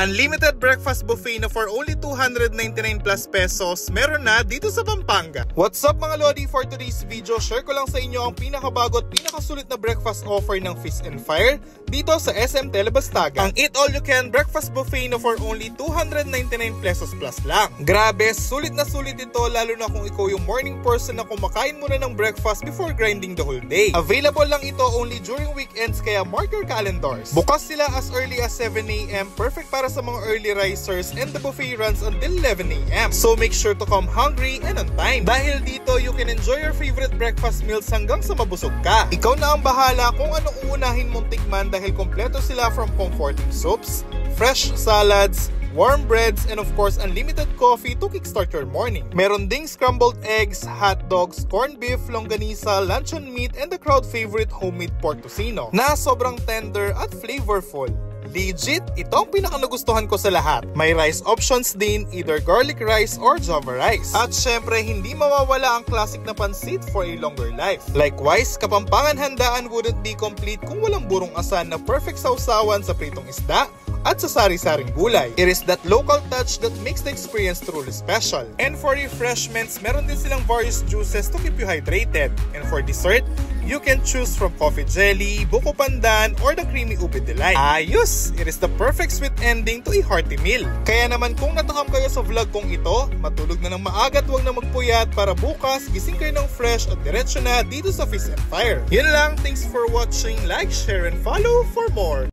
Unlimited breakfast buffet na for only 299 plus pesos meron na dito sa Pampanga. What's up mga Lodi? For today's video, share ko lang sa inyo ang pinakabago at pinakasulit na breakfast offer ng Feast and Fire dito sa SM Telebastagan. Ang Eat All You Can breakfast buffet na for only 299 pesos plus lang. Grabe, sulit na sulit ito lalo na kung ikaw yung morning person na kumakain muna ng breakfast before grinding the whole day. Available lang ito only during weekends kaya mark your calendars. Bukas sila as early as 7 AM, perfect para sa mga early risers, and the buffet runs until 11 AM. So make sure to come hungry and on time. Dahil dito, you can enjoy your favorite breakfast meals hanggang sa mabusog ka. Ikaw na ang bahala kung ano uunahin mong tikman dahil kompleto sila from comforting soups, fresh salads, warm breads, and of course, unlimited coffee to kickstart your morning. Meron ding scrambled eggs, hot dogs, corned beef, longganisa, luncheon meat, and the crowd favorite homemade pork tocino na sobrang tender at flavorful. Legit, ito ang pinaka-nagustuhan ko sa lahat. May rice options din, either garlic rice or java rice. At syempre, hindi mawawala ang classic na pansit for a longer life. Likewise, Kapampangan handaan wouldn't be complete kung walang burong asan na perfect sausawan sa pritong isda at sa sari-saring gulay. It is that local touch that makes the experience truly special. And for refreshments, meron din silang various juices to keep you hydrated. And for dessert, you can choose from coffee jelly, buko pandan, or the creamy ube delight. Ayos! It is the perfect sweet ending to a hearty meal. Kaya naman kung natakam kayo sa vlog kong ito, matulog na ng maaga at huwag na magpuyat para bukas gising kayo ng fresh at diretso na dito sa Feast and Fire. Yun lang, thanks for watching, like, share, and follow for more.